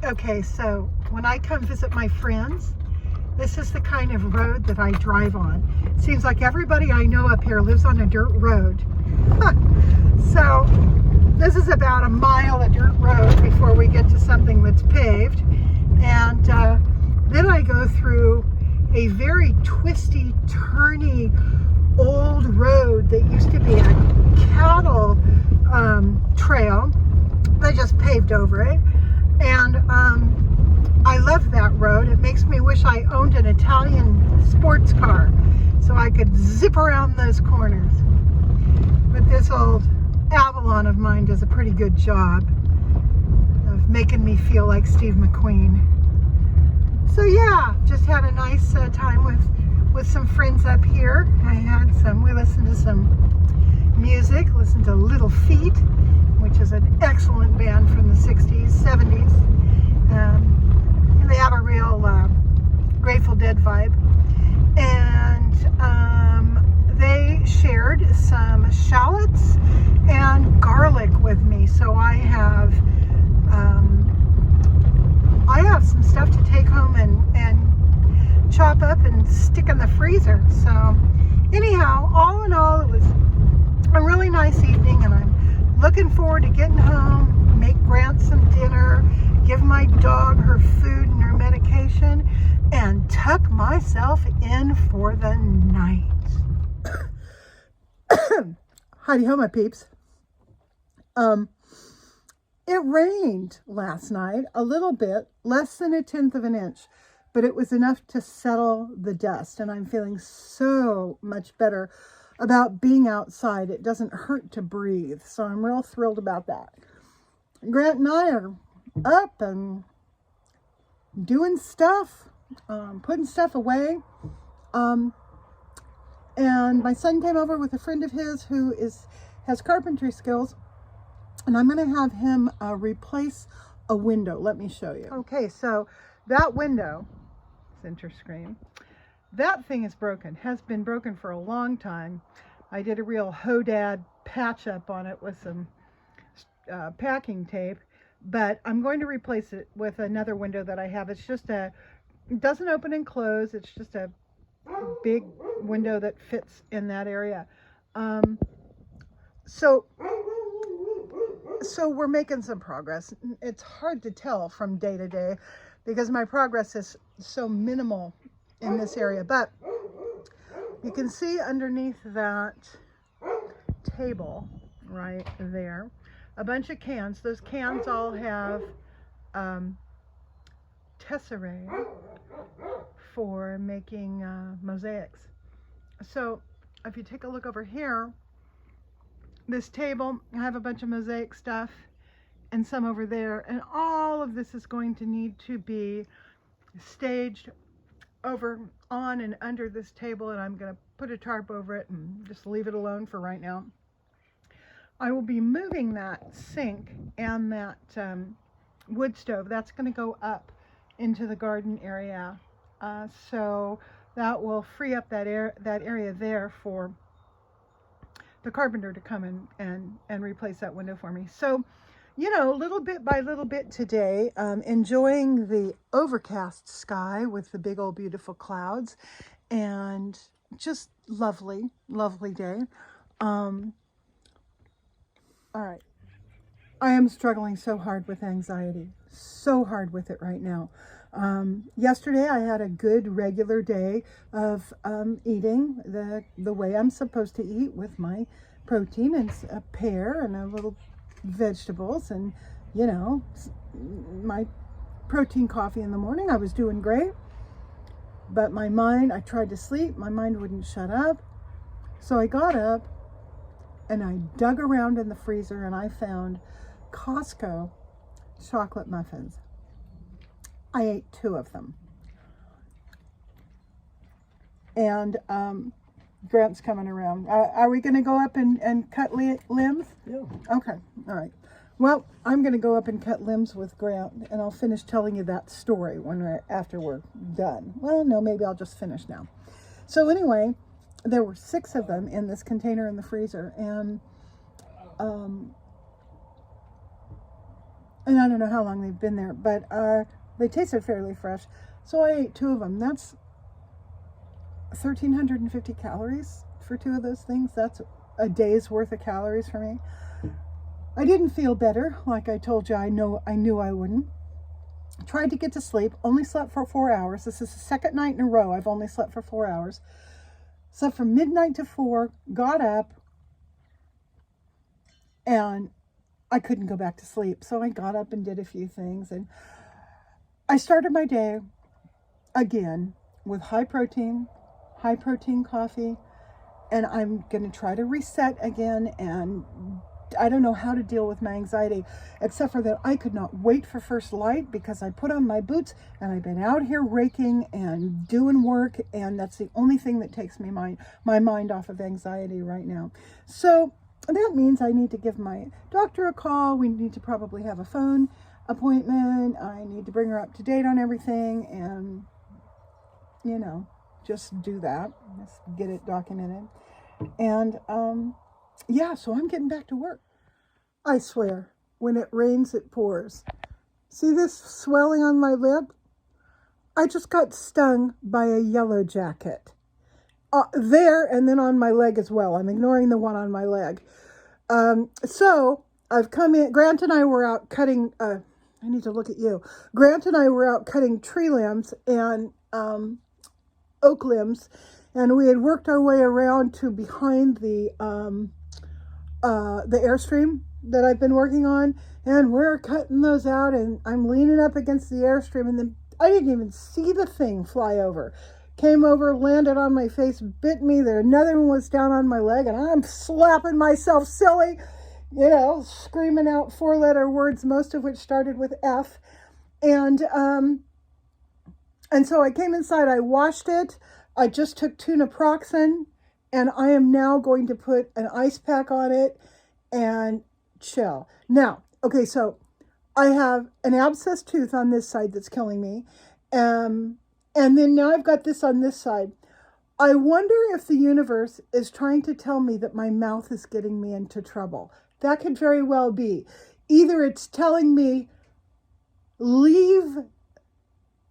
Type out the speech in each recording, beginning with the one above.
Okay, so when I come visit my friends, this is the kind of road that I drive on. Seems like everybody I know up here lives on a dirt road. So this is about a mile of dirt road before we get to something that's paved. And then I go through a very twisty, turny, old road that used to be a cattle trail. They just paved over it. And I love that road. It makes me wish I owned an Italian sports car so I could zip around those corners. But this old Avalon of mine does a pretty good job of making me feel like Steve McQueen. So yeah, just had a nice time with some friends up here. We listened to some music, listened to Little Feat, which is an excellent band from the 60s, 70s. And they have a real Grateful Dead vibe. And they shared some shallots and garlic with me. So I have some stuff to take home and chop up and stick in the freezer. So anyhow, all in all, it was a really nice evening, and I'm looking forward to getting home, make Grant some dinner, give my dog her food and her medication, and tuck myself in for the night. Howdy ho, my peeps. It rained last night a little bit, less than 1/10 of an inch, but it was enough to settle the dust, and I'm feeling so much better about being outside. It doesn't hurt to breathe, so I'm real thrilled about that. Grant and I are up and doing stuff, putting stuff away, and my son came over with a friend of his who has carpentry skills, and I'm going to have him replace a window. Let me show you. Okay, so that window, center screen, that thing is broken, has been broken for a long time. I did a real hodad patch up on it with some packing tape, but I'm going to replace it with another window that I have. It's just it doesn't open and close. It's just a big window that fits in that area. So we're making some progress. It's hard to tell from day to day because my progress is so minimal in this area, but you can see underneath that table right there a bunch of cans. Those cans all have tesserae for making mosaics. So if you take a look over here, this table, I have a bunch of mosaic stuff and some over there, and all of this is going to need to be staged over on and under this table, and I'm going to put a tarp over it and just leave it alone for right now. I will be moving that sink and that wood stove. That's going to go up into the garden area, so that will free up that area there for the carpenter to come and replace that window for me. So, you know, little bit by little bit today, enjoying the overcast sky with the big old beautiful clouds, and just lovely, lovely day. All right. I am struggling so hard with anxiety, so hard with it right now. Yesterday I had a good regular day of eating the way I'm supposed to eat, with my protein and a pear and a little vegetables, and you know, my protein coffee in the morning. I was doing great, but my mind, I tried to sleep, my mind wouldn't shut up, so I got up and I dug around in the freezer and I found Costco chocolate muffins. I ate 2 of them. And Grant's coming around. Are we going to go up and cut limbs? Yeah. Okay. All right. Well, I'm going to go up and cut limbs with Grant, and I'll finish telling you that story after we're done. Well, no, maybe I'll just finish now. So anyway, there were 6 of them in this container in the freezer, and And I don't know how long they've been there, but they tasted fairly fresh. So I ate 2 of them. That's 1,350 calories for 2 of those things. That's a day's worth of calories for me. I didn't feel better, like I told you. I knew I wouldn't. Tried to get to sleep. Only slept for 4 hours. This is the second night in a row I've only slept for 4 hours. Slept from midnight to 4. Got up, and I couldn't go back to sleep. So I got up and did a few things, and I started my day again with high protein coffee, and I'm going to try to reset again. And I don't know how to deal with my anxiety, except for that I could not wait for first light, because I put on my boots and I've been out here raking and doing work, and that's the only thing that takes me my mind off of anxiety right now. So that means I need to give my doctor a call. We need to probably have a phone appointment. I need to bring her up to date on everything, and just do that. Just get it documented. And yeah, so I'm getting back to work. I swear, when it rains, it pours. See this swelling on my lip? I just got stung by a yellow jacket. There, and then on my leg as well. I'm ignoring the one on my leg. So I've come in. Grant and I were out cutting. I need to look at you. Grant and I were out cutting tree limbs and oak limbs, and we had worked our way around to behind the Airstream that I've been working on, and we're cutting those out, and I'm leaning up against the Airstream, and then I didn't even see the thing fly over. Came over, landed on my face, bit me. There, another one was down on my leg, and I'm slapping myself silly, screaming out 4-letter words, most of which started with F. And so I came inside, I washed it. I just took naproxen, and I am now going to put an ice pack on it and chill. Now, okay, so I have an abscessed tooth on this side that's killing me. And then now I've got this on this side. I wonder if the universe is trying to tell me that my mouth is getting me into trouble. That could very well be. Either it's telling me, leave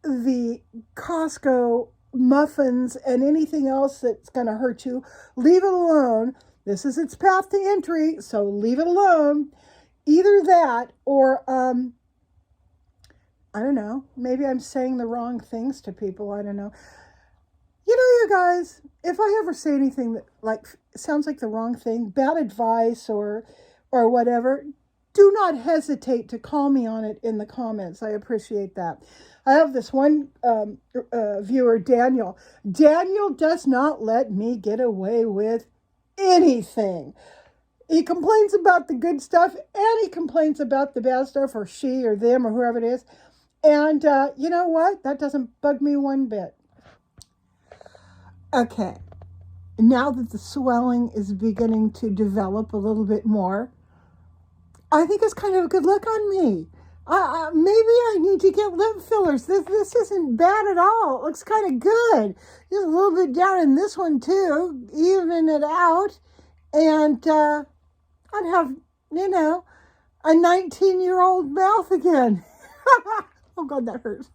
the Costco muffins and anything else that's going to hurt you, leave it alone. This is its path to entry, so leave it alone. Either that, or I don't know, maybe I'm saying the wrong things to people. I don't know. You guys, if I ever say anything that sounds like the wrong thing, bad advice or whatever, do not hesitate to call me on it in the comments. I appreciate that. I have this one viewer, Daniel. Daniel does not let me get away with anything. He complains about the good stuff, and he complains about the bad stuff, or she or them or whoever it is. And you know what? That doesn't bug me one bit. Okay. Now that the swelling is beginning to develop a little bit more, I think it's kind of a good look on me. Maybe I need to get lip fillers. This isn't bad at all. It looks kind of good. Just a little bit down in this one too. Even it out. And I'd have, a 19-year-old mouth again. Oh God, that hurts.